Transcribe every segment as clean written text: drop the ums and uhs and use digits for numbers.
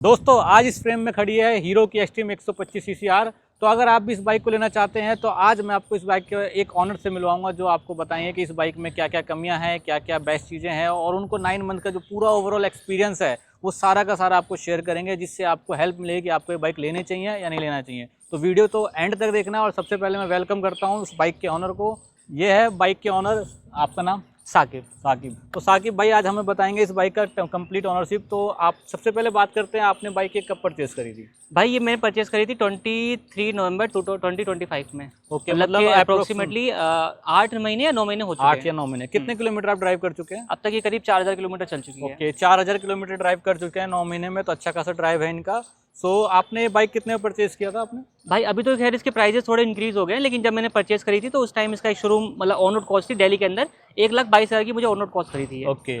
दोस्तों आज इस फ्रेम में खड़ी है हीरो की एक्सट्रीम 125 सीसीआर। तो अगर आप भी इस बाइक को लेना चाहते हैं तो आज मैं आपको इस बाइक के एक ऑनर से मिलवाऊंगा जो आपको बताएंगे कि इस बाइक में क्या क्या कमियां हैं, क्या क्या बेस्ट चीज़ें हैं और उनको 9 मंथ का जो पूरा ओवरऑल एक्सपीरियंस है वो सारा का सारा आपको शेयर करेंगे, जिससे आपको हेल्प मिलेगी कि आपको ये बाइक लेनी चाहिए या नहीं लेना चाहिए। तो वीडियो तो एंड तक देखना है। और सबसे पहले मैं वेलकम करता हूँ उस बाइक के ऑनर को। ये है बाइक के ऑनर, आपका नाम? साकिब। तो साकिब भाई आज हमें बताएंगे इस बाइक का कंप्लीट ऑनरशिप। तो आप सबसे पहले बात करते हैं, आपने बाइक ये कब परचेस करी थी? भाई ये मैंने परचेस करी थी 23 नवंबर 2025 में। ओके, मतलब अप्रोक्सीमेटली 8 महीने या 9 महीने हो चुके हैं। 8 या 9 महीने। कितने किलोमीटर आप ड्राइव कर चुके हैं? अब तक ये करीब 4000 किलोमीटर चल चुकी है। ओके, 4000 किलोमीटर ड्राइव कर चुके हैं 9 महीने में, तो अच्छा खासा ड्राइव है इनका। सो आपने ये बाइक कितने में परचेस किया था आपने? भाई अभी तो खैर इसके प्राइजेस थोड़े इंक्रीज हो गए हैं, लेकिन जब मैंने परचेस करी थी तो उस टाइम इसका एक शोरूम मतलब ऑन रोड कॉस्ट थी दिल्ली के अंदर 1,22,000 की मुझे ऑन रोड कॉस्ट करी थी। ओके,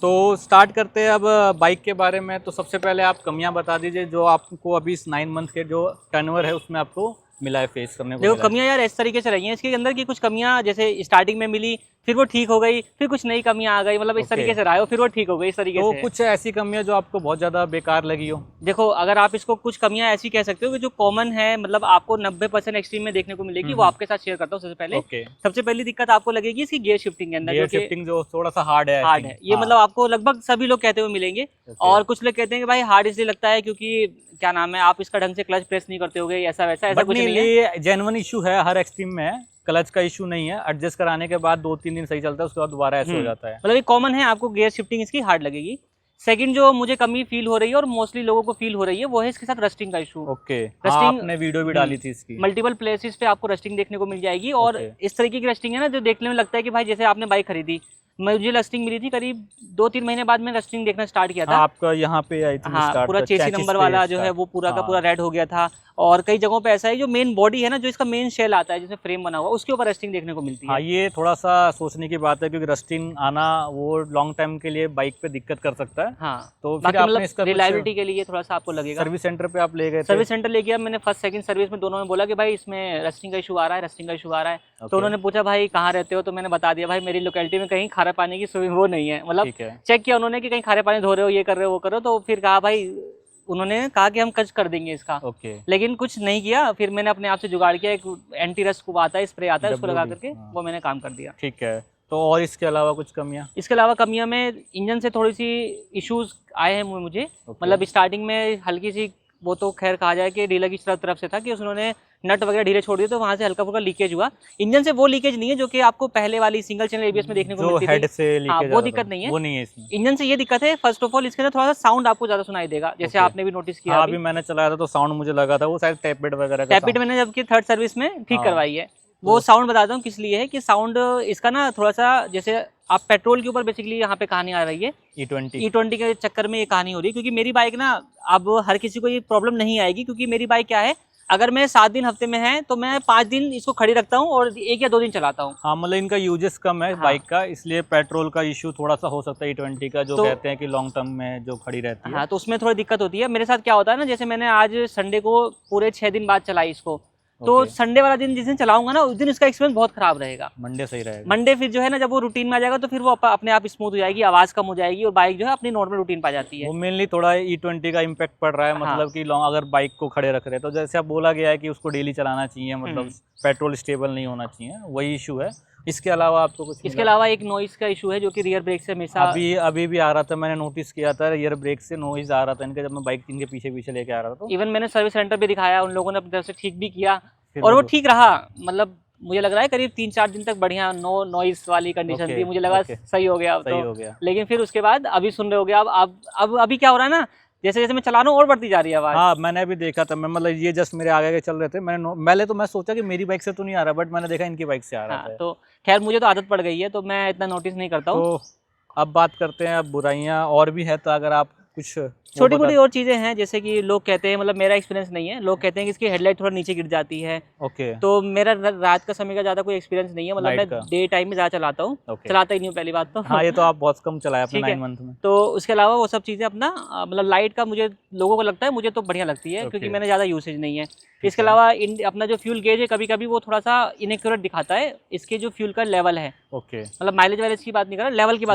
तो स्टार्ट करते हैं अब बाइक के बारे में। तो सबसे पहले आप कमियां बता दीजिए जो आपको अभी इस 9 मंथ के जो टर्नओवर है उसमें आपको मिला है, फेस करने को। देखो कमियां यार इस तरीके से रही हैं इसके अंदर की कुछ कमियां जैसे स्टार्टिंग में मिली, फिर वो ठीक हो गई, फिर कुछ नई कमियां आ गई, मतलब इस तरीके से रहा हो, फिर वो ठीक हो गई इस तरीके तो से। कुछ ऐसी कमियां जो आपको बहुत ज्यादा बेकार लगी हो? देखो अगर आप इसको कुछ कमियां ऐसी कह सकते हो कि जो कॉमन है, मतलब आपको 90% एक्सट्रीम में देखने को मिलेगी, वो आपके साथ शेयर करता हूँ। सबसे पहले सबसे पहली दिक्कत आपको लगेगी इसकी गियर शिफ्टिंग के अंदर। गियर शिफ्टिंग जो थोड़ा सा हार्ड है ये मतलब आपको लगभग सभी लोग कहते हुए मिलेंगे। और कुछ लोग कहते हैं कि भाई हार्ड इसलिए लगता है क्योंकि क्या नाम है, आप इसका ढंग से क्लच प्रेस नहीं करते होगे, ऐसा वैसा। ऐसा कुछ नहीं है, जेन्युइन इशू है, हर एक्सट्रीम में है, क्लच का इशू नहीं है। एडजस्ट कराने के बाद 2-3 दिन सही चलता है, उसके बाद दोबारा ऐसे हो जाता है। मतलब ये कॉमन है, आपको गियर शिफ्टिंग इसकी हार्ड लगेगी। सेकंड जो मुझे कमी फील हो रही है और मोस्टली लोगों को फील हो रही है वो है इसके साथ रस्टिंग का इशू। ओके, रस्टिंग आपने वीडियो भी डाली थी इसकी। मल्टीपल प्लेसेस पे आपको रस्टिंग देखने को मिल जाएगी। और इस तरीके की रस्टिंग है ना जो देखने में लगता है कि भाई जैसे आपने बाइक खरीदी, मुझे रस्टिंग मिली थी करीब 2-3 महीने बाद में रस्टिंग देखना स्टार्ट किया था। आपका यहाँ पे आई थी हाँ, पूरा चेसी नंबर वाला जो है वो पूरा का पूरा रेड हो गया था। और कई जगहों पे ऐसा है जो मेन बॉडी है ना, जो इसका मेन शेल आता है जिसमें फ्रेम बना हुआ, उसके ऊपर रस्टिंग देखने को मिलती है। हाँ, ये थोड़ा सा सोचने की बात है क्योंकि रस्टिंग आना वो लॉन्ग टाइम के लिए बाइक पे दिक्कत कर सकता है। हाँ, तो फिर आपने इसका रिलायबिलिटी के लिए थोड़ा सा आपको लगेगा। सर्विस सेंटर पे आप ले गए? सर्विस सेंटर ले गया मैंने, फर्स्ट सेकंड सर्विस में दोनों में बोला कि भाई इसमें रस्टिंग का इशू आ रहा है, रस्टिंग का इशू आ रहा है। तो उन्होंने पूछा भाई कहाँ रहते हो, तो मैंने बता दिया भाई मेरी लोकेलिटी में कहीं खारे पानी की सुविधा वो नहीं है, मतलब चेक किया उन्होंने कि कहीं खारे पानी धो रहे हो, ये कर रहे हो, वो करो। तो फिर कहा भाई, उन्होंने कहा कि हम कच कर देंगे इसका। लेकिन कुछ नहीं किया। फिर मैंने अपने आप से जुगाड़ किया, एक एंटी रस्ट को आता है, स्प्रे आता है, उसको लगा करके वो मैंने काम कर दिया। ठीक है। तो और इसके अलावा कुछ कमियां? इसके अलावा कमियां में इंजन से थोड़ी सी इश्यूज आए हैं मुझे। मतलब स्टार्टिंग में हल्की सी, वो तो खैर कहा जाए कि डीलर की तरफ से था कि उन्होंने नट वगैरह ढीले छोड़ दिए, तो वहां से हल्का फुल्का लीकेज हुआ। इंजन से वो लीकेज नहीं है जो कि आपको पहले वाली सिंगल चैनल एबीएस में देखने को मिलती थी। हाँ, वो दिक्कत नहीं है, वो नहीं है इसमें। इंजन से ये दिक्कत है, फर्स्ट ऑफ ऑल इसके अंदर थोड़ा सा साउंड आपको ज्यादा सुनाई देगा, जैसे आपने भी नोटिस किया। अभी मैंने चलाया था तो साउंड मुझे लगा था वो शायद टैपिड वगैरह का। टैपिड मैंने जबकि थर्ड सर्विस में ठीक करवाई है। वो साउंड बताता हूँ किस लिए है कि साउंड इसका ना थोड़ा सा, जैसे आप पेट्रोल के ऊपर बेसिकली यहाँ पे कहानी आ रही है, E20 के चक्कर में ये कहानी हो रही है। क्योंकि मेरी बाइक ना, अब हर किसी को ये प्रॉब्लम नहीं आएगी, क्योंकि मेरी बाइक क्या है, अगर मैं 7 दिन हफ्ते में है तो मैं 5 दिन इसको खड़ी रखता हूँ और 1 या 2 दिन चलाता हूँ। हाँ, मतलब इनका यूजेस कम है बाइक का, इसलिए पेट्रोल का इशू थोड़ा सा हो सकता है E20 का, जो कहते हैं कि लॉन्ग टर्म में जो खड़ी रहती है। हाँ, तो उसमें थोड़ी दिक्कत होती है। मेरे साथ क्या होता है ना, जैसे मैंने आज संडे को पूरे 6 दिन बाद चलाई इसको, तो संडे वाला दिन जिस दिन चलाऊंगा ना, उस दिन इसका एक्सपीरियंस बहुत खराब रहेगा। मंडे सही रहेगा। मंडे फिर जो है ना, जब वो रूटीन में आ जाएगा तो फिर वो अपने आप स्मूथ हो जाएगी, आवाज कम हो जाएगी और बाइक जो है अपनी नॉर्मल रूटीन पा जाती है। वो मेनली थोड़ा E20 का इम्पैक्ट पड़ रहा है। मतलब कि लॉन्ग अगर बाइक को खड़े रख रहे हैं तो जैसे अब बोला गया है कि उसको डेली चलाना चाहिए, मतलब पेट्रोल स्टेबल नहीं होना चाहिए, वही इशू है। इसके अलावा आपको कुछ? इसके अलावा एक नॉइस का इशू है जो कि रियर ब्रेक से हमेशा अभी भी आ रहा था, मैंने नोटिस किया था, रियर ब्रेक से नॉइस आ रहा था इनके, जब मैं बाइक इनके पीछे लेके आ रहा था। तो इवन मैंने सर्विस सेंटर पे दिखाया, उन लोगों ने अपनी तरफ से ठीक भी किया और वो ठीक रहा। मतलब मुझे लग रहा है करीब 3-4 दिन तक बढ़िया नो नॉइस वाली कंडीशन थी, मुझे लगा सही हो गया। सही हो गया। लेकिन फिर उसके बाद अभी सुन रहे हो गया, अब अभी क्या हो रहा है ना, जैसे जैसे मैं चला रहा हूँ और बढ़ती जा रही है आवाज। हाँ, मैंने भी देखा था। मैं मतलब ये जस्ट मेरे आगे चल रहे थे, पहले तो मैं सोचा कि मेरी बाइक से तो नहीं आ रहा, बट मैंने देखा इनकी बाइक से आ रहा था। तो खैर मुझे तो आदत पड़ गई है तो मैं इतना नोटिस नहीं करता हूँ। तो अब बात करते हैं, अब बुराइयाँ और भी है, तो अगर आप कुछ छोटी मोटी और चीजें हैं, जैसे कि लोग कहते हैं, मतलब मेरा एक्सपीरियंस नहीं है, लोग कहते हैं कि इसकी हेडलाइट थोड़ा नीचे गिर जाती है। तो मेरा रात का समय का ज्यादा कोई एक्सपीरियंस नहीं है, मतलब मैं डे टाइम में ज्यादा चलाता हूँ, चलाता ही नहीं हूँ पहली बात तो। हाँ, ये तो आप बहुत कम चलाया अपने 9 मंथ में। तो उसके अलावा वो सब चीजें अपना, मतलब लाइट का मुझे लोगों को लगता है, मुझे तो बढ़िया लगती है क्योंकि मैंने ज्यादा यूसेज नहीं है। इसके अलावा अपना जो फ्यूल गेज है कभी कभी वो थोड़ा सा इनएक्यूरेट दिखाता है, इसके जो फ्यूल का लेवल है। मतलब माइलेज वाइलेज की बात नहीं कर रहा, लेवल की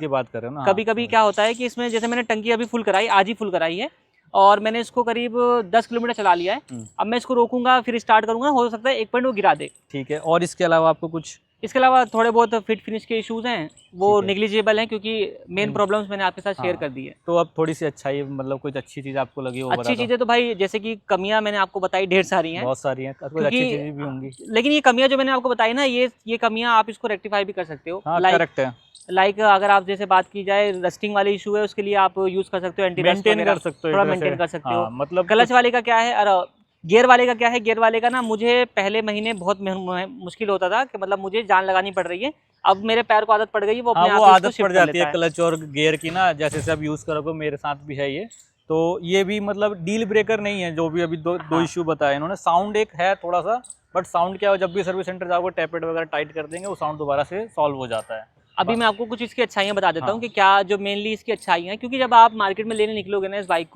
बात कर रहे हो ना। कभी कभी क्या होता है कि इसमें, जैसे मैंने टंकी अभी फुल कराई, आज ही फुल कराई है, और मैंने इसको करीब 10 किलोमीटर चला लिया है। अब मैं इसको रोकूंगा फिर स्टार्ट करूंगा, हो सकता है 1 पॉइंट वो गिरा दे। ठीक है, और इसके अलावा आपको कुछ? इसके अलावा थोड़े बहुत फिट फिनिश के इश्यूज हैं, वो नेग्लिजिबल हैं, क्योंकि मेन प्रॉब्लम्स मैंने आपके साथ शेयर कर दी है। तो अब थोड़ी सी अच्छाई, मतलब कुछ अच्छी चीज आपको लगी हो? अच्छी चीजें तो भाई जैसे कि कमियां मैंने आपको बताई ढेर सारी हैं, बहुत सारी हैं, कुछ अच्छी चीजें भी होंगी, लेकिन ये कमियां जो मैंने आपको बताई ना, ये कमियां आप इसको रेक्टिफाई भी कर सकते हो। करेक्ट है। लाइक अगर आप जैसे बात की जाए रस्टिंग वाले इशू है, उसके लिए आप यूज कर सकते हो एंटी रस्ट, मेंटेन कर सकते हो, थोड़ा मेंटेन कर सकते हो। मतलब क्लच वाले का क्या है और गियर वाले का क्या है? गियर वाले का ना मुझे पहले महीने बहुत मुश्किल होता था कि मतलब मुझे जान लगानी पड़ रही है। अब मेरे पैर को आदत पड़ गई है, वो अपने आप आदत पड़ जाती है क्लच और गियर की ना, जैसे से अब यूज करोगे, मेरे साथ भी है ये। तो ये भी मतलब डील ब्रेकर नहीं है, जो भी अभी दो इश्यू बताए इन्होंने। साउंड एक है थोड़ा सा, बट साउंड क्या हो, जब भी सर्विस सेंटर जाओगे टैपेट वगैरह टाइट कर देंगे, वो साउंड दोबारा से सॉल्व हो जाता है। अभी मैं आपको कुछ इसकी अच्छाइयाँ बता देता हूँ कि क्या जो मेनली इसकी अच्छाइयाँ हैं, क्योंकि जब आप मार्केट में लेने निकलोगे ना इस बाइक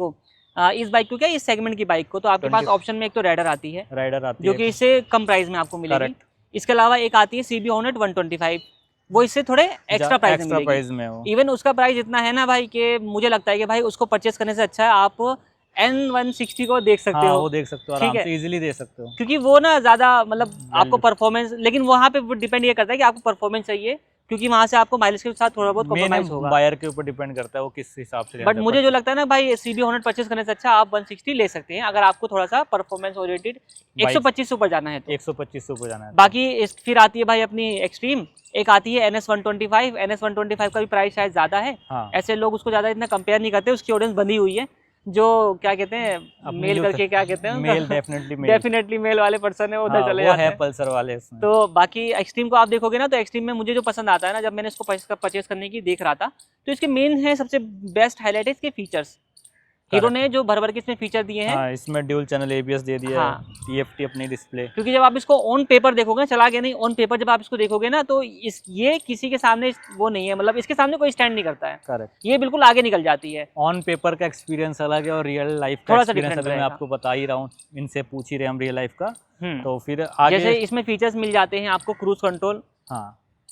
को क्या इस सेगमेंट की बाइक को, तो आपके पास ऑप्शन में एक तो राइडर आती है, जो कि इससे कम प्राइस में आपको मिलेगी। इसके अलावा एक आती है CB Hornet 125, वो इससे थोड़े एक्स्ट्रा प्राइस में हो। इवन उसका प्राइस इतना है ना भाई कि मुझे लगता है कि भाई उसको परचेस करने से अच्छा है आप N160 को देख सकते हो। वो देख सकते हो, आराम से इजीली दे सकते हो, क्योंकि वो ना ज्यादा मतलब आपको परफॉर्मेंस, लेकिन वहाँ पे डिपेंड ये करता है कि आपको परफॉर्मेंस चाहिए, क्योंकि वहाँ से आपको माइलेज के साथ थोड़ा बहुत कॉम्प्रोमाइज होगा। बायर के ऊपर डिपेंड करता है वो किस हिसाब से। बट मुझे जो लगता है ना भाई, CB Hornet परचेस करने से अच्छा आप 160 ले सकते हैं, अगर आपको थोड़ा सा परफॉर्मेंस ओरिएंटेड 125 से ऊपर जाना है तो। 125 से ऊपर जाना है। बाकी फिर आती है भाई अपनी एक्सट्रीम, एक आती है NS 125। NS 125 का भी प्राइस शायद ज्यादा है। ऐसे लोग उसको ज्यादा इतना कंपेयर नहीं करते, उसकी ऑडियंस बंधी हुई है, जो क्या कहते हैं मेल करके, क्या कहते हैं मेल, डेफिनेटली मेल वाले पर्सन है, वो उधर चले जाते हैं, पल्सर वाले इसमें। तो बाकी एक्सट्रीम को आप देखोगे ना, तो एक्सट्रीम में मुझे जो पसंद आता है ना, जब मैंने इसको परचेस करने की देख रहा था, तो इसके मेन है सबसे बेस्ट हाईलाइट है इसके फीचर्स। हीरो ने जो भर भर के इसमें फीचर दिए हैं, इसमें ड्यूल चैनल ABS दे दिया है, TFT अपनी डिस्प्ले। क्योंकि जब आप इसको ऑन पेपर देखोगे, चला के नहीं, ऑन पेपर जब आप इसको देखोगे ना, तो ये किसी के सामने वो नहीं है, मतलब इसके सामने कोई स्टैंड नहीं करता है। करेक्ट, ये बिल्कुल आगे निकल जाती है। ऑन पेपर का एक्सपीरियंस अलग है और रियल लाइफ का एक्सपीरियंस अलग है। मैं आपको बता ही रहा हूँ, इनसे पूछ ही रहे हम रियल लाइफ का। तो फिर आगे जैसे इसमें फीचर्स मिल जाते हैं आपको, क्रूज कंट्रोल।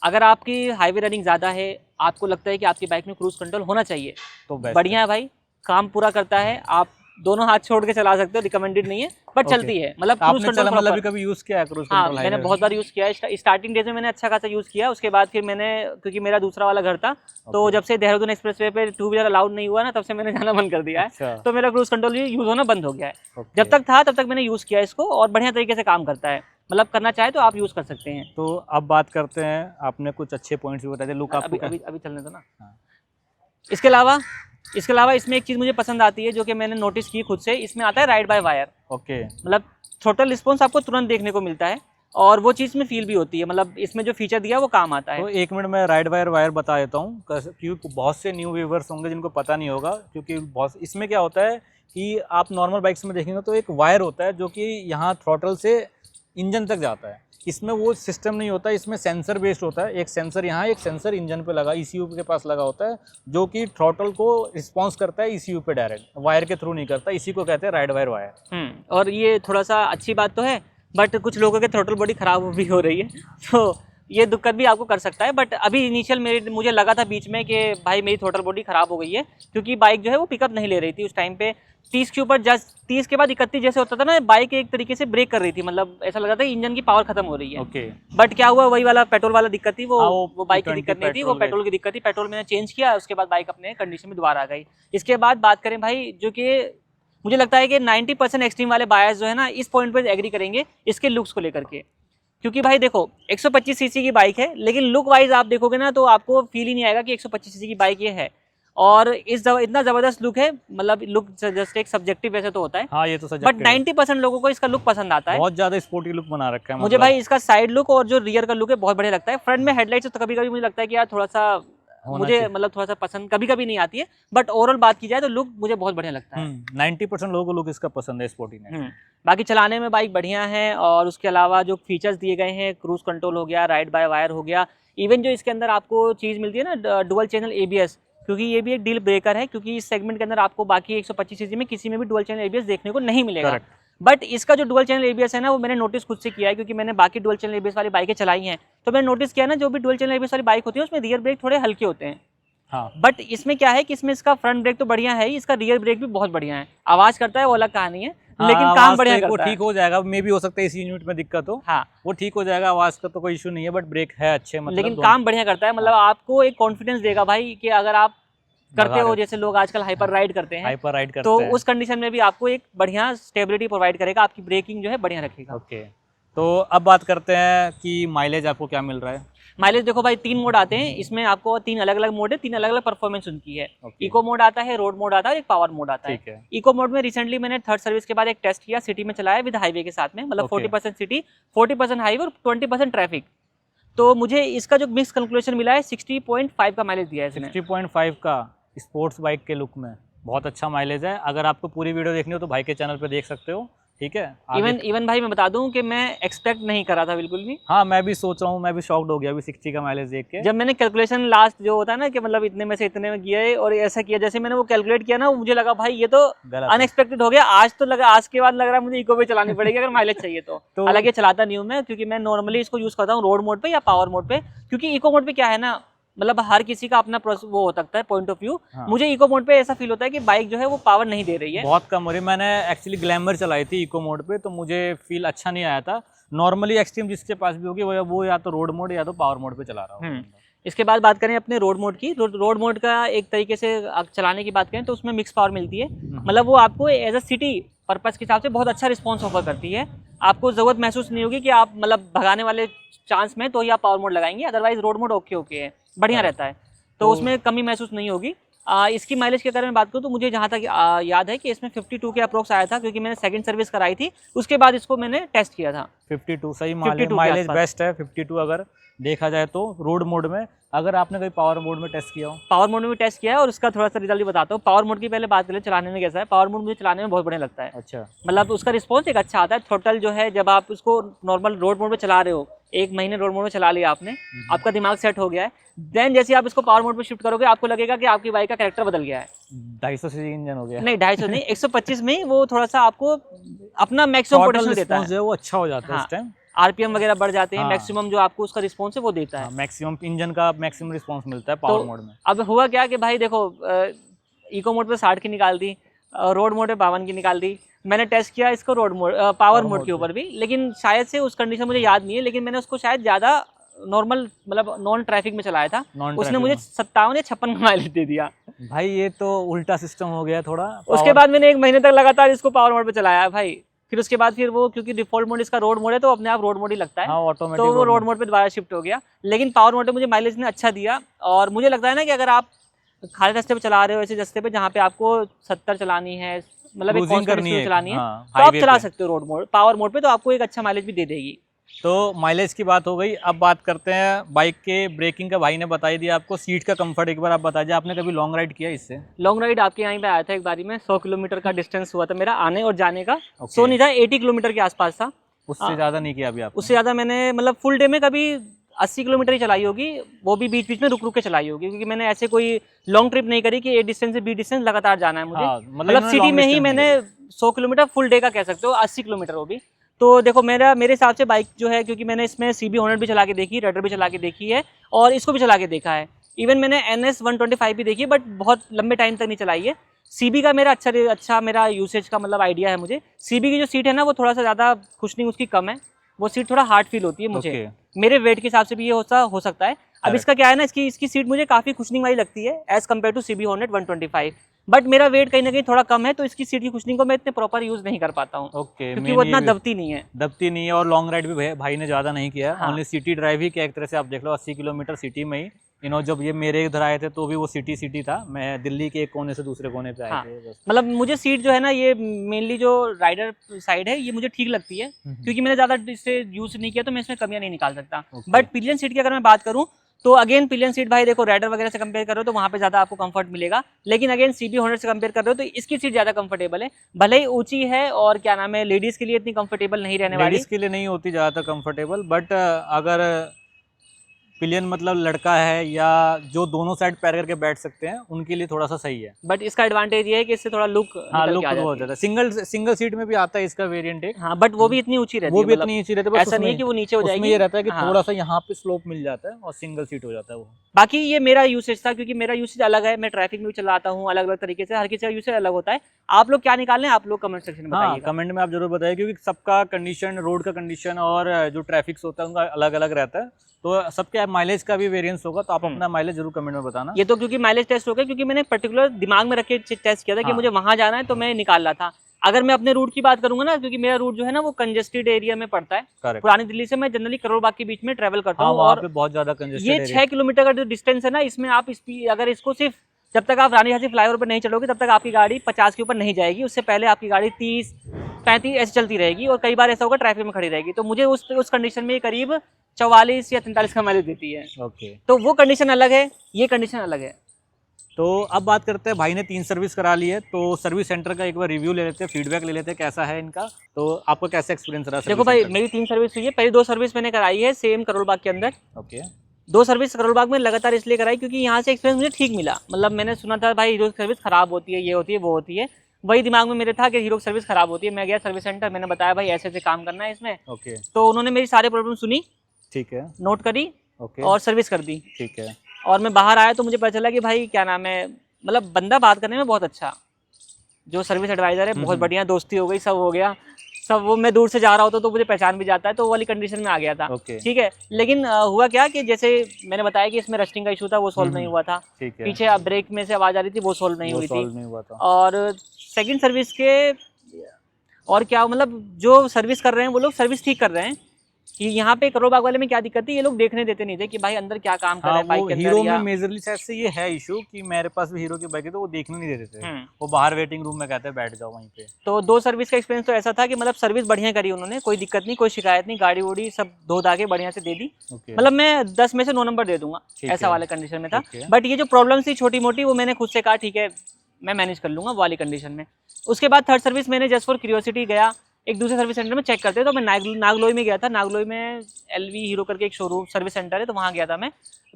अगर आपकी हाईवे रनिंग ज्यादा है, आपको लगता है कि आपकी बाइक में क्रूज कंट्रोल होना चाहिए, तो बढ़िया है भाई, काम पूरा करता है। आप दोनों हाथ छोड़ के चला सकते हो, रिकमेंडेड नहीं है बट चलती है। मतलब क्रूज कंट्रोल मतलब कभी यूज किया है क्रूज कंट्रोल? मैंने बहुत बार यूज किया है। स्टार्टिंग डेज में मैंने अच्छा खासा यूज किया, उसके बाद फिर मैंने, क्योंकि मेरा दूसरा वाला घर था, तो जब से देहरादून एक्सप्रेसवे पे 2 व्हीलर अलाउड नहीं हुआ ना, तब से मैंने जाना बंद कर दिया है। तो मेरा क्रूज कंट्रोल यूज होना बंद हो गया है। जब तक था तब तक मैंने यूज किया इसको, और बढ़िया तरीके से काम करता है। मतलब करना चाहे तो आप यूज कर सकते हैं। तो अब बात करते हैं, आपने कुछ अच्छे पॉइंट्स भी बताए थे। लुक आपको अभी चलने दो ना। इसके अलावा इसमें एक चीज़ मुझे पसंद आती है, जो कि मैंने नोटिस की खुद से, इसमें आता है राइड बाय वायर। मतलब थ्रोटल रिस्पॉन्स आपको तुरंत देखने को मिलता है, और वो चीज़ में फील भी होती है। मतलब इसमें जो फीचर दिया है वो काम आता है। तो 1 मिनट में राइड बाय वायर बता देता हूँ, क्योंकि बहुत से न्यू व्यूअर्स होंगे जिनको पता नहीं होगा। क्योंकि बहुत इसमें क्या होता है कि आप नॉर्मल बाइक्स में देखेंगे तो एक वायर होता है जो कि यहाँ थ्रोटल से इंजन तक जाता है। इसमें वो सिस्टम नहीं होता, इसमें सेंसर बेस्ड होता है। एक सेंसर यहाँ, एक सेंसर इंजन पे लगा, ECU के पास लगा होता है, जो कि थ्रोटल को रिस्पॉन्स करता है ECU पे डायरेक्ट, वायर के थ्रू नहीं करता। इसी को कहते हैं राइड वायर वायर। और ये थोड़ा सा अच्छी बात तो है, बट कुछ लोगों के थ्रोटल बॉडी खराब भी हो रही है, तो ये दिक्कत भी आपको कर सकता है। बट अभी इनिशियल मुझे लगा था बीच में कि भाई मेरी थ्रोटल बॉडी खराब हो गई है, क्योंकि बाइक जो है वो पिकअप नहीं ले रही थी उस टाइम पे। 30 के ऊपर, जस्ट 30 के बाद 31 जैसे होता था ना, बाइक एक तरीके से ब्रेक कर रही थी। मतलब ऐसा लगा था इंजन की पावर खत्म हो रही है। बट क्या हुआ, वही वाला पेट्रोल वाला दिक्कत थी, वो बाइक की दिक्कत नहीं थी, वो पेट्रोल की दिक्कत थी। पेट्रोल मैंने चेंज किया, उसके बाद बाइक अपने कंडीशन में दोबारा आ गई। इसके बाद बात करें भाई, जो कि मुझे लगता है कि 90% एक्सट्रीम वाले बायर्स जो है ना, इस पॉइंट पर एग्री करेंगे इसके लुक्स को लेकर के। क्योंकि भाई देखो 125 सीसी की बाइक है, लेकिन लुक वाइज आप देखोगे ना, तो आपको फील ही नहीं आएगा कि 125 सीसी की बाइक ये है। और इतना जबरदस्त लुक है, मतलब लुक जस्ट एक सब्जेक्टिव वैसे तो होता है, ये तो सब्जेक्टिव, बट 90% लोगों को इसका लुक पसंद आता है। बहुत ज्यादा स्पोर्टी लुक बना रखा है मुझे भाई इसका साइड लुक और जो रियर का लुक है बहुत बढ़िया लगता है। फ्रंट में हेडलाइट से तो कभी कभी मुझे लगता है कि यार थोड़ा सा मुझे मतलब थोड़ा सा पसंद कभी कभी नहीं आती है, बट ओवरऑल बात की जाए तो लुक मुझे बहुत बढ़िया लगता है। 90% लोगों को लुक इसका पसंद है स्पोर्टी में। बाकी चलाने में बाइक बढ़िया है, और उसके अलावा जो फीचर्स दिए गए हैं, क्रूज कंट्रोल हो गया, राइड बाय वायर हो गया, इवन जो इसके अंदर आपको चीज़ मिलती है ना, डुअल चैनल ABS, क्योंकि ये भी एक डील ब्रेकर है, क्योंकि इस सेगमेंट के अंदर आपको बाकी 125 सीसी में किसी में भी डुअल चैनल ABS देखने को नहीं मिलेगा। बट इसका जो डुअल चैनल ABS है ना, वो मैंने नोटिस खुद से किया है, क्योंकि मैंने बाकी डुअल चैनल ABS वाली बाइकें चलाई हैं, तो मैंने नोटिस किया ना, जो भी डुअल चैनल ABS वाली बाइक होती है उसमें रियर ब्रेक थोड़े हल्के होते हैं। हाँ। बट इसमें क्या है कि इसमें इसका फ्रंट ब्रेक तो बढ़िया है ही, इसका रियर ब्रेक भी बहुत बढ़िया है। आवाज करता है वो अलग कहानी है, लेकिन काम बढ़िया करता है। ठीक हो जाएगा, मे भी हो सकता है इसी यूनिट में दिक्कत हो, हाँ वो ठीक हो जाएगा, आवाज का तो कोई इशू नहीं है, बट ब्रेक है अच्छे, मतलब लेकिन काम बढ़िया करता है। मतलब आपको एक कॉन्फिडेंस देगा भाई कि अगर आप करते हो, जैसे लोग आजकल हाइपर राइड करते हैं, हाइपर राइड करते तो हैं, उस कंडीशन में भी आपको एक बढ़िया स्टेबिलिटी प्रोवाइड करेगा, आपकी ब्रेकिंग जो है बढ़िया रखेगा। ओके, तो अब बात करते हैं कि माइलेज आपको क्या मिल रहा है। माइलेज देखो भाई 3 मोड आते हैं इसमें, आपको 3 अलग अलग मोड है, 3 अलग अलग परफॉर्मेंस उनकी है। इको मोड आता है, रोड मोड आता है, एक पावर मोड आता है। इको मोड में रिसेंटली मैंने थर्ड सर्विस के बाद एक टेस्ट किया, सिटी में चलाया विद हाईवे के साथ में, मतलब 40% सिटी, 40% हाईवे और 20% ट्रैफिक। तो मुझे इसका जो मिक्स कंक्लूजन मिला है 60.5 का माइलेज दिया है इसने। 60.5 का स्पोर्ट्स बाइक के लुक में बहुत अच्छा माइलेज है। अगर आपको पूरी वीडियो देखनी हो तो भाई के चैनल पे देख सकते हो, ठीक है। इवन भाई मैं बता दूं कि मैं एक्सपेक्ट नहीं कर रहा था बिल्कुल भी। हाँ, मैं भी सोच रहा हूँ, मैं भी शॉक्ड हो गया अभी 60 का माइलेज देख के। जब मैंने कैलकुलेशन लास्ट जो होता है ना कि मतलब इतने में से इतने में किया है और ऐसा किया, जैसे मैंने वो कैलकुलेट किया ना, मुझे लगा भाई ये तो अनएक्सपेक्टेड हो गया। आज तो लगा, आज के बाद लग रहा है मुझे इको पे चलानी पड़ेगी अगर माइलेज चाहिए तो। हालांकि चलाता नहीं हूँ मैं, क्योंकि मैं नॉर्मली इसको यूज करता हूँ रोड मोड पे या पावर मोड पे, क्योंकि इको मोड पे क्या है ना, मतलब हर किसी का अपना वो हो सकता है पॉइंट ऑफ व्यू। मुझे इको मोड पे ऐसा फील होता है कि बाइक जो है वो पावर नहीं दे रही है, बहुत कम हो रही है। मैंने एक्चुअली ग्लैमर चलाई थी इको मोड पे, तो मुझे फील अच्छा नहीं आया था। नॉर्मली एक्सट्रीम जिसके पास भी होगी वो या तो रोड मोड या तो पावर मोड पे चला रहा हूँ। इसके बाद बात करें अपने रोड मोड की, रोड मोड का एक तरीके से चलाने की बात करें तो उसमें मिक्स पावर मिलती है। मतलब वो आपको एज अ सिटी पर्पस के हिसाब से बहुत अच्छा रिस्पॉन्स ऑफर करती है। आपको ज़रूरत महसूस नहीं होगी कि आप मतलब भगाने वाले चांस में तो ही आप पावर मोड लगाएंगे, अदरवाइज रोड मोड ओके है, बढ़िया रहता है, तो उसमें कमी महसूस नहीं होगी। इसकी माइलेज के बारे में बात करूँ तो मुझे जहाँ तक याद है कि इसमें 52 के अप्रोक्स आया था, क्योंकि मैंने सेकंड सर्विस कराई थी, उसके बाद इसको मैंने टेस्ट किया था। 52 सही माइलेज बेस्ट है 52 अगर देखा जाए तो रोड मोड में। अगर आपने कोई पावर मोड में टेस्ट किया हो? पावर मोड में भी टेस्ट किया है और उसका थोड़ा सा रिजल्ट भी बताता हूँ। पावर मोड की पहले बात करें चलाने में कैसा है। पावर मोड मुझे चलाने में बहुत बढ़िया लगता है। अच्छा, मतलब उसका रिस्पॉन्स एक अच्छा आता है। थ्रोटल जो है, जब आप उसको नॉर्मल रोड मोड में चला रहे हो, 1 महीने रोड मोड में चला लिया आपने, आपका दिमाग सेट हो गया है, देन जैसे आप इसको पावर मोड में शिफ्ट करोगे आपको लगेगा कि आपकी बाइक का कैरेक्टर बदल गया है। 250 सीसी इंजन हो गया? नहीं 250 नहीं, 125 में वो थोड़ा सा आपको अपना मैक्सिमम पोटेंशियल देता है, वो अच्छा हो जाता है उस टाइम। आरपीएम वगैरह बढ़ जाते हैं, मैक्सिमम जो आपको उसका रिस्पॉन्स है वो देता है, मैक्सिमम इंजन का मैक्सिमम रिस्पॉन्स मिलता है पावर मोड में। अब हुआ क्या कि भाई देखो, इको मोड पे 60 की निकाल दी, रोड मोड पे 52 की निकाल दी। मैंने टेस्ट किया इसको रोड मोड पावर मोड के ऊपर भी, लेकिन शायद से उस कंडीशन मुझे याद नहीं है, लेकिन मैंने उसको शायद ज़्यादा नॉर्मल मतलब नॉन ट्रैफिक में चलाया था, उसने मुझे 57 या 56 का माइलेज दे दिया। भाई ये तो उल्टा सिस्टम हो गया थोड़ा। उसके बाद मैंने 1 महीने तक लगातार इसको पावर मोड पे चलाया भाई, फिर उसके बाद फिर वो, क्योंकि डिफॉल्ट मोड इसका रोड मोड है तो अपने आप रोड मोड ही लगता है, ऑटोमेटिक, तो वो रोड मोड पे दोबारा शिफ्ट हो गया। लेकिन पावर मोड पे मुझे माइलेज ने अच्छा दिया, और मुझे लगता है ना कि अगर आप खाली रास्ते पे चला रहे हो, ऐसे रास्ते पे जहाँ पे आपको 70 चलानी है, मतलब एक कांस्टेंट स्पीड चलानी है, तो आप चला सकते हो रोड मोड, पावर मोड पे, तो आपको एक अच्छा माइलेज भी दे देगी। तो माइलेज की बात हो गई, अब बात करते हैं बाइक के ब्रेकिंग का। भाई ने बता ही दिया आपको, सीट का कंफर्ट एक बार आप बता दीजिए, आपने कभी लॉन्ग राइड किया इससे? लॉन्ग राइड आपके यहाँ पे आया था एक बारी में, 100 किलोमीटर का डिस्टेंस हुआ था मेरा आने और जाने का। 100 नहीं था, 80 किलोमीटर के आसपास था, उससे ज़्यादा नहीं किया अभी आप? उससे ज़्यादा मैंने मतलब फुल डे में कभी 80 किलोमीटर ही चलाई होगी, वो भी बीच बीच में रुक रुक के चलाई होगी, क्योंकि मैंने ऐसे कोई लॉन्ग ट्रिप नहीं करी कि ए डिस्टेंस से बी डिस्टेंस लगातार जाना है मुझे। मतलब सिटी में ही मैंने 100 किलोमीटर फुल डे का कह सकते हो, 80 किलोमीटर वो भी। तो देखो मेरे हिसाब से बाइक जो है, क्योंकि मैंने इसमें CB हॉर्नेट भी चला के देखी, रेडर भी चला के देखी है, और इसको भी चला के देखा है, इवन मैंने NS 125 भी देखी है, बट बहुत लंबे टाइम तक नहीं चलाई है। CB का मेरा अच्छा मेरा यूसेज का मतलब आइडिया है मुझे। CB की जो सीट है ना, वो थोड़ा सा ज़्यादा कुशनिंग उसकी कम है, वो सीट थोड़ा हार्ड फील होती है मुझे, मेरे वेट के हिसाब से भी ये हो सकता है। अब इसका क्या है ना, इसकी सीट मुझे काफ़ी कुशनिंग वाली लगती है as compared to CB hornet 125, but मेरा वेट कहीं ना कहीं थोड़ा कम है, तो इसकी सीट की कुशनिंग को मैं इतने प्रॉपर यूज नहीं कर पाता हूँ, क्योंकि वो इतना दबती नहीं है, और लॉन्ग राइड भी भाई ने ज़्यादा नहीं किया, ओनली सिटी ड्राइव ही किया एक तरह से। आप देख लो 80 किलोमीटर सिटी में ही, जब ये मेरे इधर आए थे तो भी वो सिटी था, मैं दिल्ली के एक कोने से दूसरे कोने पे आए थे। मतलब मुझे सीट जो है ना, ये मेनली जो राइडर साइड है, ये मुझे ठीक लगती है, क्योंकि मैंने ज़्यादा इससे यूज नहीं किया, तो मैं इसमें कमियां नहीं निकाल सकता। बट पिलियन सीट की अगर मैं बात करूँ तो अगेन पिलियन सीट भाई देखो, राइडर वगैरह से कंपेयर कर रहे हो तो वहाँ पे ज़्यादा आपको कंफर्ट मिलेगा, लेकिन अगेन CB हॉर्नेट से कंपेयर कर रहे हो तो इसकी सीट ज़्यादा कंफर्टेबल है, भले ही ऊंची है, और क्या नाम है, लेडीज़ के लिए इतनी कंफर्टेबल नहीं रहने वाली, लेडीज़ के लिए नहीं होती ज़्यादातर कंफर्टेबल, बट अगर पिलियन मतलब लड़का है या जो दोनों साइड पैर करके बैठ सकते हैं उनके लिए थोड़ा सा सही है। बट इसका एडवांटेज ये है कि इससे थोड़ा लुक लुक बहुत ज्यादा सिंगल सीट में भी आता है इसका वेरिएंट एक। हाँ, बट वो भी इतनी ऊंची रहती है, वो भी इतनी ऊंची रहती है, ऐसा नहीं है कि वो नीचे हो जाएगी। उसमें ये रहता है कि थोड़ा सा यहाँ पे स्लोप मिल जाता है और सिंगल सीट हो जाता है वो। बाकी ये मेरा यूसेज था, क्योंकि मेरा यूसेज अलग है, मैं ट्रैफिक में भी चलाता हूँ अलग अलग तरीके से, हर किसी का यूसेज अलग होता है। आप लोग क्या निकालें, आप लोग कमेंट सेक्शन में बताइए। कमेंट में आप जरूर बताइए, क्योंकि सबका कंडीशन, रोड का कंडीशन और जो ट्रैफिक होता है उनका अलग अलग रहता है, तो सबके माइलेज का भी वेरिएंस होगा, तो आप अपना माइलेज जरूर कमेंट में बताना। ये तो क्योंकि माइलेज टेस्ट हो गया, क्योंकि मैंने पर्टिकुलर दिमाग में रख के टेस्ट किया था कि मुझे वहां जाना है, तो मैं निकाल रहा था। अगर मैं अपने रूट की बात करूंगा ना, क्योंकि मेरा रूट जो है ना वो कंजेस्टेड एरिया में पड़ता है। पुरानी दिल्ली से मैं जनरली करोल बाग के बीच में ट्रेवल करता हूँ, और बहुत ज्यादा कंजेस्टेड ये 6 किलोमीटर का जो डिस्टेंस है ना, इसमें आप अगर इसको सिर्फ जब तक आप रानी झांसी फ्लाईओवर पर नहीं चलोगे तब तक आपकी गाड़ी 50 के ऊपर नहीं जाएगी। उससे पहले आपकी गाड़ी 30-35 ऐसे चलती रहेगी, और कई बार ऐसा होगा ट्रैफिक में खड़ी रहेगी। तो मुझे उस कंडीशन में करीब 44 या 43 का माइलेज देती है। ओके, तो वो कंडीशन अलग है, ये कंडीशन अलग है। तो अब बात करते हैं, भाई ने 3 सर्विस करा ली है, तो सर्विस सेंटर का एक बार रिव्यू ले लेते हैं, फीडबैक ले लेते हैं कैसा है इनका। तो आपका कैसा एक्सपीरियंस रहा? देखो भाई, मेरी 3 सर्विस हुई है। पहली 2 सर्विस मैंने कराई है सेम करोल बाग के अंदर। ओके, 2 सर्विस करोल बाग में लगातार इसलिए कराई क्योंकि यहाँ से एक्सपीरियंस मुझे ठीक मिला। मतलब मैंने सुना था भाई हीरो की सर्विस खराब होती है, ये होती है, वो होती है, वही दिमाग में मेरे था कि हीरो की सर्विस खराब होती है। मैं गया सर्विस सेंटर, मैंने बताया भाई ऐसे ऐसे काम करना है इसमें। ओके, तो उन्होंने मेरी सारे प्रॉब्लम सुनी, ठीक है, नोट करी, ओके, और सर्विस कर दी, ठीक है। और मैं बाहर आया तो मुझे पता चला कि भाई क्या नाम है, मतलब बंदा बात करने में बहुत अच्छा, जो सर्विस एडवाइजर है बहुत बढ़िया, दोस्ती हो गई, सब हो गया, सब। वो मैं दूर से जा रहा होता तो मुझे पहचान भी जाता है, तो वो वाली कंडीशन में आ गया था। ठीक है, लेकिन हुआ क्या कि जैसे मैंने बताया कि इसमें रस्टिंग का इशू था, वो सॉल्व नहीं हुआ था। पीछे ब्रेक में से आवाज आ रही थी, वो सॉल्व नहीं हुई थी। और सेकंड सर्विस के और क्या, मतलब जो सर्विस कर रहे हैं वो लोग सर्विस ठीक कर रहे हैं। कि यहाँ पे करोल बाग वाले में क्या दिक्कत थी, ये लोग देखने देते नहीं थे कि भाई अंदर क्या काम कर रहा है बाइक के अंदर। हीरो में मेजरली शायद से ये है इशू कि मेरे पास भी हीरो की बाइक है, तो वो देखने नहीं देते थे, वो बाहर वेटिंग रूम में कहते हैं बैठ जाओ वहीं पे। तो 2 सर्विस का एक्सपीरियंस तो ऐसा था कि मतलब सर्विस बढ़िया करी उन्होंने, कोई दिक्कत नहीं, कोई शिकायत नहीं, गाड़ी वोड़ी सब धो धा के बढ़िया से दे दी। मतलब मैं 10 में से 9 नंबर दे दूंगा, ऐसा वाले कंडीशन में था। बट ये जो प्रॉब्लम थी छोटी मोटी, वो मैंने खुद से कहा ठीक है मैं मैनेज कर लूंगा वाली कंडीशन में। उसके बाद थर्ड सर्विस मैंने जस्ट फॉर क्यूरियोसिटी गया एक दूसरे सर्विस सेंटर में चेक करते, तो मैं नागलोई में गया था। नागलोई में एलवी हीरो करके एक शोरूम सर्विस सेंटर है, तो वहाँ गया था मैं।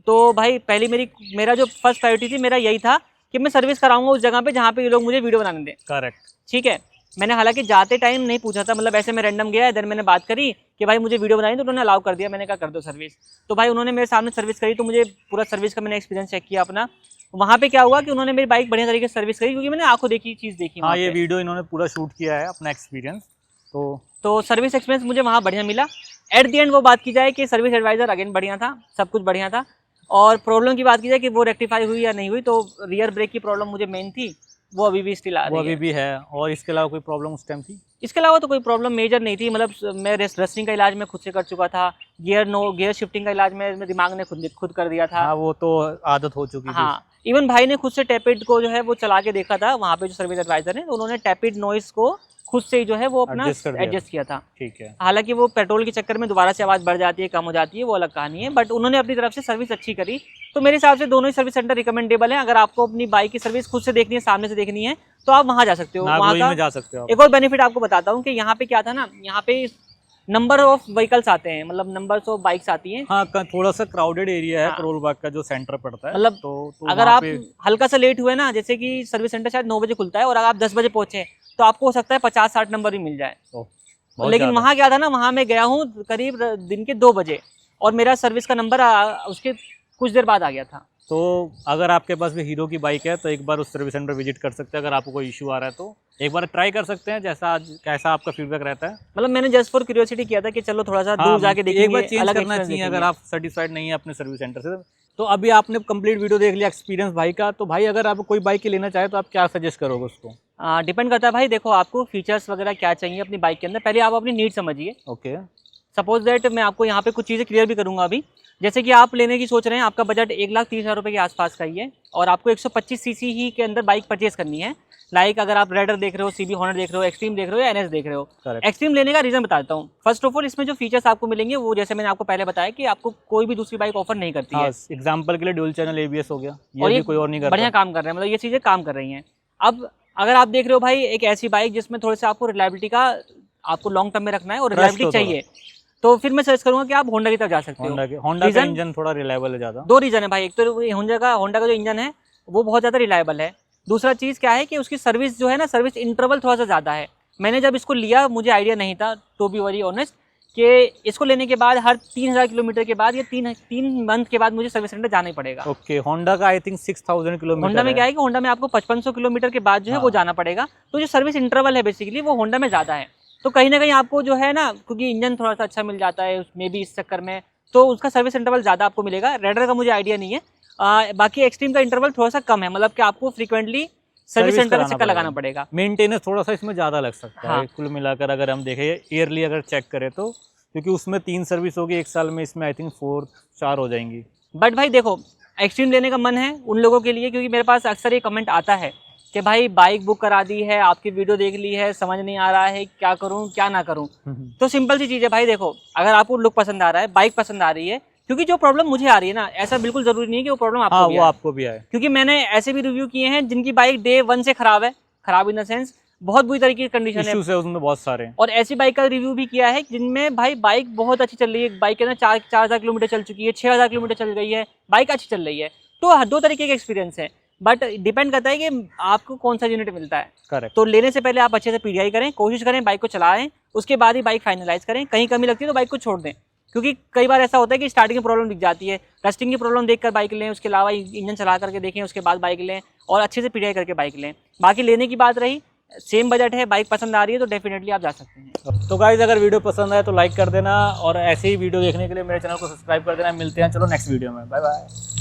तो भाई पहली मेरा जो फर्स्ट प्रायोरिटी थी मेरा यही था कि मैं सर्विस कराऊंगा उस जगह पे जहाँ पे ये लोग मुझे वीडियो बनाने दें। करेक्ट, ठीक है। मैंने हालांकि जाते टाइम नहीं पूछा था, मतलब ऐसे मैं रैंडम गया, देन मैंने बात करी कि भाई मुझे वीडियो बनानी, तो उन्होंने अलाउ कर दिया। मैंने कहा कर दो सर्विस, तो भाई उन्होंने मेरे सामने सर्विस करी, तो मुझे पूरा सर्विस का मैंने एक्सपीरियंस चेक किया अपना। वहाँ पे क्या हुआ कि उन्होंने मेरी बाइक बढ़िया तरीके से सर्विस करी, क्योंकि मैंने आंखों देखी चीज़ देखी। हाँ, ये वीडियो इन्होंने पूरा शूट किया है अपना एक्सपीरियंस। तो सर्विस एक्सपीरियंस मुझे वहाँ बढ़िया मिला। एट द एंड वो बात की जाए कि सर्विस एडवाइजर अगेन बढ़िया था, सब कुछ बढ़िया था। और प्रॉब्लम की बात की जाए कि वो रेक्टिफाई हुई या नहीं हुई, तो रियर ब्रेक की प्रॉब्लम मुझे मेन थी, वो अभी भी स्टिल आ रही है। वो अभी भी है। और इसके अलावा कोई प्रॉब्लम उस टाइम थी? इसके अलावा तो कोई प्रॉब्लम मेजर नहीं थी। मतलब मैं रस्टिंग का इलाज मैं खुद से कर चुका था, गियर शिफ्टिंग का इलाज में दिमाग ने खुद कर दिया था। हाँ, वो तो आदत हो चुकी थी। हाँ, इवन भाई ने खुद से टैपिड को जो है वो चला के देखा था वहाँ पे जो सर्विस एडवाइजर है, तो उन्होंने टैपिड नॉइस को खुद से जो है वो अपना एडजस्ट किया था। ठीक है। हालांकि वो पेट्रोल के चक्कर में दोबारा से आवाज़ बढ़ जाती है, कम हो जाती है, वो अलग कहानी है, बट उन्होंने अपनी तरफ से सर्विस अच्छी करी। तो मेरे हिसाब से दोनों ही सर्विस सेंटर रिकमेंडेबल हैं। अगर आपको अपनी बाइक की सर्विस खुद से देखनी है, सामने से देखनी है, तो आप वहाँ जा सकते हो। वहाँ का जा सकते हो। एक और बेनिफिट आपको बताता हूँ कि यहाँ पे क्या था ना, यहाँ पे नंबर ऑफ व्हीकल्स आते हैं, मतलब नंबर्स ऑफ बाइक्स आती हैं। हाँ, थोड़ा सा क्राउडेड एरिया है करोल बाग का जो सेंटर पड़ता है। मतलब तो अगर आप हल्का सा लेट हुए ना, जैसे कि सर्विस सेंटर शायद 9 बजे खुलता है और अगर आप 10 बजे पहुंचे, तो आपको हो सकता है 50-60 नंबर भी मिल जाए। लेकिन वहाँ क्या था ना, वहाँ मैं गया हूँ करीब दिन के 2 बजे और मेरा सर्विस का नंबर उसके कुछ देर बाद आ गया था। तो अगर आपके पास भी हीरो की बाइक है तो एक बार उस सर्विस सेंटर विजिट कर सकते हैं। अगर आपको कोई इशू आ रहा है तो एक बार ट्राई कर सकते हैं, कैसा आपका फीडबैक रहता है। मतलब मैंने जस्ट फॉर क्यूरियोसिटी किया था कि चलो थोड़ा सा दूर जाके देखेंगे, एक बार चेंज करना चाहिए अगर आप सेटिस्फाइड नहीं है अपने सर्विस सेंटर से। तो अभी आपने कंप्लीट वीडियो देख लिया एक्सपीरियंस भाई का, तो भाई अगर आप कोई बाइक लेना चाहे तो आप क्या सजेस्ट करोगे उसको? डिपेंड करता है भाई, देखो आपको फीचर्स वगैरह क्या चाहिए अपनी बाइक के अंदर, पहले आप अपनी नीड समझिए। ओके, सपोज दैट मैं आपको यहाँ पे कुछ चीज़ें क्लियर भी करूँगा अभी। जैसे कि आप लेने की सोच रहे हैं, आपका बजट 1,30,000 रुपये के आसपास का ही है और आपको 125 सीसी ही के अंदर बाइक परचेज करनी है। लाइक अगर आप रेडर देख रहे हो, सीबी हॉर्नेट देख रहे हो, एक्सट्रीम देख रहे हो या एनएस देख रहे हो। एक्सट्रीम लेने का रीजन बताता हूँ। फर्स्ट ऑफ ऑल इसमें जो फीचर्स आपको मिलेंगे वो जैसे मैंने आपको पहले बताया कि आपको कोई भी दूसरी बाइक ऑफर नहीं करती है। एग्जाम्पल के लिए ड्यूल चैनल एबीएस हो गया, और ये कोई और नहीं करता। बढ़िया काम कर रहे हैं, मतलब ये चीज़ें काम कर रही हैं। अब अगर आप देख रहे हो भाई एक ऐसी बाइक जिसमें थोड़े से आपको रिलायबिलिटी का आपको लॉन्ग टर्म में रखना है और रिलायबिलिटी चाहिए, तो फिर मैं सजेस्ट करूंगा कि आप होंडा की तरफ जा सकते हो। होंडा का इंजन थोड़ा रिलायबल है ज़्यादा। 2 रीजन है भाई, एक तो होंडा का जो इंजन है वो बहुत ज़्यादा रिलायबल है। दूसरा चीज़ क्या है कि उसकी सर्विस जो है ना, सर्विस इंटरवल थोड़ा सा ज़्यादा है। मैंने जब इसको लिया मुझे आइडिया नहीं था, टू बी वेरी ऑनेस्ट, कि इसको लेने के बाद हर 3000 किलोमीटर के बाद या 3 मंथ के बाद मुझे सर्विस सेंटर जाना ही पड़ेगा। ओके, होंडा का आई थिंक 6000 किलोमीटर। होंडा में क्या है कि होंडा में आपको 5500 किलोमीटर के बाद जो है वो जाना पड़ेगा। तो जो सर्विस इंटरवल है बेसिकली वो होंडा में ज़्यादा है। तो कहीं ना कहीं आपको जो है ना, क्योंकि इंजन थोड़ा सा अच्छा मिल जाता है उसमें भी इस चक्कर में, तो उसका सर्विस इंटरवल ज़्यादा आपको मिलेगा। रेडर का मुझे आइडिया नहीं है। बाकी एक्सट्रीम का इंटरवल थोड़ा सा कम है, मतलब कि आपको फ्रीक्वेंटली सर्विस सेंटर का चक्कर लगाना पड़ेगा। मेंटेनेंस थोड़ा सा इसमें ज़्यादा लग सकता है कुल मिलाकर, अगर हम देखें ईयरली अगर चेक करें तो, क्योंकि उसमें 3 सर्विस होगी 1 साल में, इसमें आई थिंक 4 हो जाएंगी। बट भाई देखो, एक्सट्रीम लेने का मन है उन लोगों के लिए, क्योंकि मेरे पास अक्सर ये कमेंट आता है कि भाई बाइक बुक करा दी है, आपकी वीडियो देख ली है, समझ नहीं आ रहा है क्या करूं क्या ना करूं। तो सिंपल सी चीज़ है भाई, देखो अगर आपको लुक पसंद आ रहा है, बाइक पसंद आ रही है, क्योंकि जो प्रॉब्लम मुझे आ रही है ना, ऐसा बिल्कुल जरूरी नहीं है कि वो प्रॉब्लम आपको भी आए। क्योंकि मैंने ऐसे भी रिव्यू किए हैं जिनकी बाइक डे 1 से खराब है, खराब इन द सेंस बहुत बुरी तरीके की कंडीशन है, उसमें बहुत सारे हैं। और ऐसी बाइक का रिव्यू भी किया है जिनमें भाई बाइक बहुत अच्छी चल रही है, बाइक है ना 4000 किलोमीटर चल चुकी है, 6000 किलोमीटर चल गई है, बाइक अच्छी चल रही है। तो 2 तरीके के एक्सपीरियंस है, बट डिपेंड करता है कि आपको कौन सा यूनिट मिलता है। करेक्ट। तो लेने से पहले आप अच्छे से पीडीआई करें, कोशिश करें बाइक को चलाएं, उसके बाद ही बाइक फाइनलाइज करें। कहीं कमी लगती है तो बाइक को छोड़ दें, क्योंकि कई बार ऐसा होता है कि स्टार्टिंग की प्रॉब्लम दिख जाती है, रस्टिंग की प्रॉब्लम देखकर बाइक लें, उसके अलावा इंजन चला करके देखें, उसके बाद बाइक लें और अच्छे से पीडीआई करके बाइक लें। बाकी लेने की बात रही, सेम बजट है, बाइक पसंद आ रही है तो डेफिनेटली आप जा सकते हैं। तो गाइज अगर वीडियो पसंद आए तो लाइक कर देना, और ऐसे ही वीडियो देखने के लिए मेरे चैनल को सब्सक्राइब कर देना। मिलते हैं चलो नेक्स्ट वीडियो में, बाय बाय।